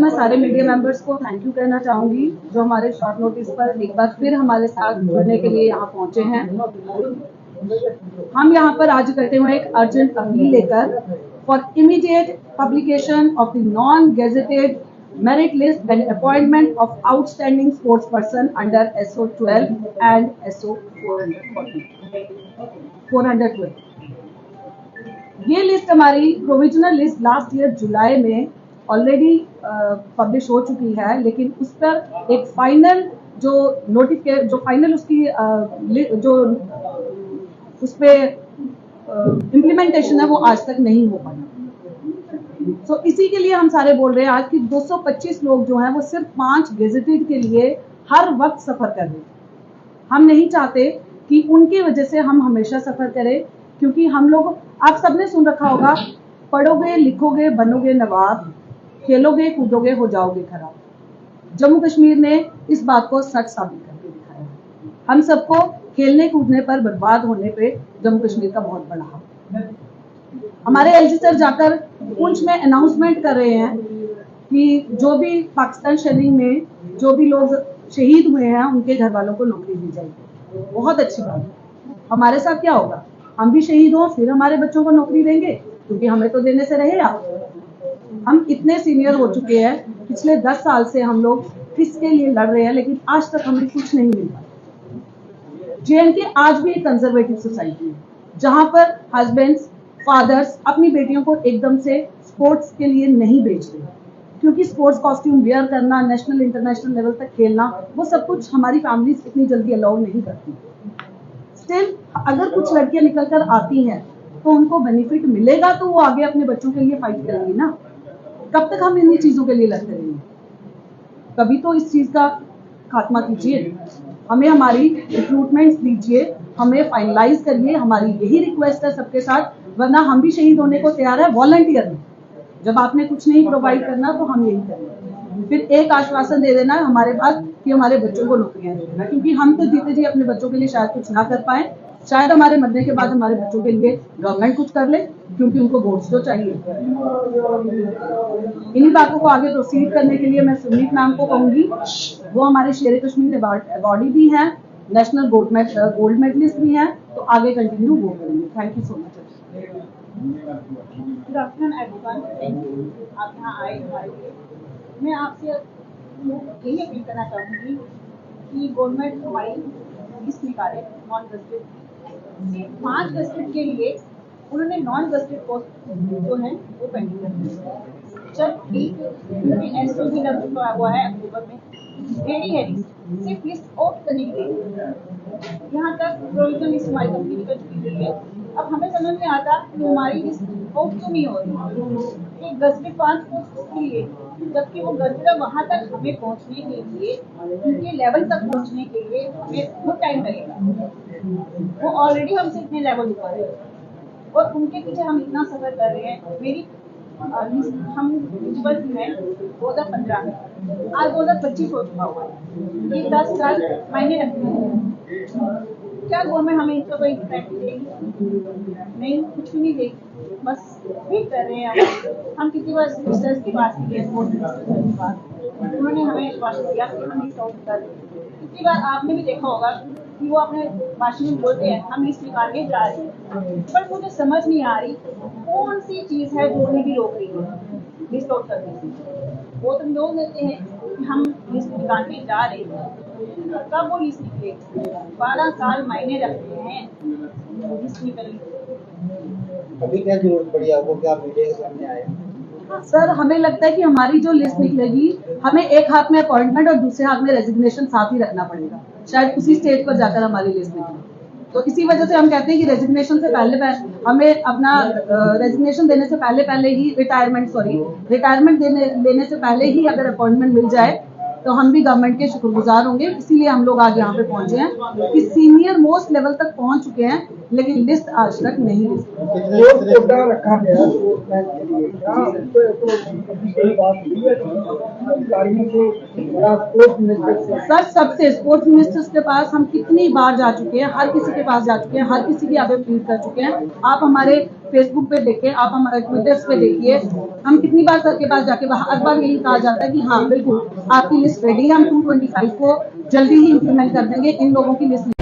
मैं सारे media members को थैंक यू कहना चाहूंगी जो हमारे शॉर्ट नोटिस पर एक बार फिर हमारे साथ जुड़ने के लिए यहाँ पहुंचे हैं। हम यहाँ पर आज करते हुए एक अर्जेंट अपील लेकर for immediate publication of the non gazetted merit list and appointment of outstanding sports person under SO 12 and SO 412। ये लिस्ट हमारी प्रोविजनल लिस्ट लास्ट ईयर जुलाई में ऑलरेडी पब्लिश हो चुकी है, लेकिन उस पर एक फाइनल जो नोटिफिकेशन जो फाइनल उसकी जो उस पर इम्प्लीमेंटेशन है वो आज तक नहीं हो पाया। तो इसी के लिए हम सारे बोल रहे हैं आज कि 225 लोग जो हैं वो सिर्फ 5 गेजेटेड के लिए हर वक्त सफर कर रहे हैं। हम नहीं चाहते कि उनकी वजह से हम हमेशा सफर करें, क्योंकि हम लोग, आप सबने सुन रखा होगा, पढ़ोगे लिखोगे बनोगे नवाब, खेलोगे कूदोगे हो जाओगे खराब। जम्मू कश्मीर ने इस बात को सच साबित करके दिखाया है। हम सबको खेलने कूदने पर बर्बाद होने पे जम्मू कश्मीर का बहुत बड़ा हाथ है। हमारे एलजी सर जाकर पुंछ में अनाउंसमेंट कर रहे हैं कि जो भी पाकिस्तान शेलिंग में जो भी लोग शहीद हुए हैं उनके घर वालों को नौकरी दी जाएगी। बहुत अच्छी बात है। हमारे साथ क्या होगा, हम भी शहीद हों फिर हमारे बच्चों को नौकरी देंगे, क्योंकि हमें तो देने से रहे आप। हम इतने सीनियर हो चुके हैं, पिछले 10 साल से हम लोग किसके लिए लड़ रहे हैं, लेकिन आज तक हमें कुछ नहीं मिल पाया। JNK आज भी एक कंजर्वेटिव सोसाइटी है जहां पर हस्बैंड्स फादर्स अपनी बेटियों को एकदम से स्पोर्ट्स के लिए नहीं भेजते, क्योंकि स्पोर्ट्स कॉस्ट्यूम वेयर करना, नेशनल इंटरनेशनल लेवल तक खेलना, वो सब कुछ हमारी फैमिलीज इतनी जल्दी अलाउ नहीं करती। स्टिल अगर कुछ लड़कियां निकल कर आती हैं तो उनको बेनिफिट मिलेगा, तो वो आगे अपने बच्चों के लिए फाइट करेंगी ना। कब तक हम इन्हीं चीजों के लिए लड़ते रहेंगे? कभी तो इस चीज का खात्मा कीजिए, हमें हमारी रिक्रूटमेंट्स दीजिए, हमें फाइनलाइज करिए। हमारी यही रिक्वेस्ट है सबके साथ, वरना हम भी शहीद होने को तैयार है वॉलंटियर में। जब आपने कुछ नहीं प्रोवाइड करना तो हम यही करेंगे। फिर एक आश्वासन दे देना हमारे पास कि हमारे बच्चों को नौकरियां दे देना, क्योंकि हम तो जीते जी अपने बच्चों के लिए शायद कुछ ना कर पाए, शायद हमारे मरने के बाद हमारे बच्चों के लिए गवर्नमेंट कुछ कर ले, क्योंकि उनको वोट्स तो चाहिए। इन्हीं बातों को आगे प्रोसीड करने के लिए मैं सुनीत मैम को कहूंगी, वो हमारे शेर कश्मीर अवार्डी भी हैं, नेशनल गोल्ड मेडलिस्ट भी हैं, तो आगे कंटिन्यू वो करेंगे। Thank you so much. Good afternoon everyone, thank you आप यहाँ आए हमारे लिए। मैं आपसे यही अपील करना चाहूँगी कि गवर्नमेंट हमारी लिस्ट निकाले नॉन गजेटेड 5 गजेटेड के लिए। उन्होंने नॉन गजेटेड पोस्ट जो है वो पेंडिंग कर दी। जबकि SO भी लग हुआ है अक्टूबर में, रेडी है सिर्फ लिस्ट आउट करने के लिए। यहाँ तक प्रोविजनल लिस्ट हमारी कंप्लीट कर चुकी है। अब हमें समझ में आता कि हमारी लिस्ट आउट क्यों नहीं हो रही। एक गजेटेड 5 पोस्ट के लिए, जबकि वो गजेटेड वहाँ तक हमें पहुँचने के लिए, उनके लेवल तक पहुँचने के लिए हमें बहुत टाइम लगेगा। वो ऑलरेडी हमसे इतने लेवल ऊपर है और उनके पीछे हम इतना सफर कर रहे हैं। मेरी हम प्रिंसिपल हैं 2015 में, आज 2025 हो चुका हुआ है। ये 10 साल मायने रखते हैं। क्या गवर्नमेंट हमें इनका कोई इम्पैक्ट देगी? नहीं, कुछ भी नहीं देगी। बस वेट कर रहे हैं हम किसी बार मिनिस्टर्स के पास भी गए, उन्होंने हमें आश्वासन दिया कि हम लिस्ट आउट कर देंगे। कितनी बार आपने भी देखा होगा कि वो अपने भाषण में बोलते हैं हम लिस्ट निकाल के जा रहे हैं, पर मुझे समझ नहीं आ रही कौन सी चीज़ है जो उन्हें भी रोक रही है लिस्ट आउट करने से। वो तो लोग कहते हैं कि हम लिस्ट निकाल के जा रहे हैं, कब वो लिस्ट निकलेगी? 12 साल मायने रखते हैं लिस्ट निकलने। अभी क्या जरूरत पड़ी आपको, क्या मीडिया के सामने आए? सर हमें लगता है कि हमारी जो लिस्ट निकलेगी, हमें एक हाथ में अपॉइंटमेंट और दूसरे हाथ में रेजिग्नेशन साथ ही रखना पड़ेगा, शायद उसी स्टेज पर जाकर हमारी लिस्ट निकले। तो इसी वजह से हम कहते हैं कि रेजिग्नेशन से पहले हमें अपना रेजिग्नेशन देने से पहले ही रिटायरमेंट लेने से पहले ही अगर अपॉइंटमेंट मिल जाए तो हम भी गवर्नमेंट के शुक्रगुजार होंगे। इसीलिए हम लोग आज यहाँ पे पहुंचे हैं कि सीनियर मोस्ट लेवल तक पहुंच चुके हैं, लेकिन लिस्ट आज तक नहीं रखा गया सर सबसे स्पोर्ट्स मिनिस्टर्स के पास हम कितनी बार जा चुके हैं, हर किसी के पास जा चुके हैं, हर किसी की आप अपील कर चुके हैं। आप हमारे फेसबुक पे देखिए, आप हमारे ट्विटर्स पे देखिए, हम कितनी बार सर के पास जाके हर बार यही कहा जाता है कि हाँ बिल्कुल आपकी लिस्ट रेडी है, हम 225 को जल्दी ही इम्प्लीमेंट कर देंगे। इन लोगों की लिस्ट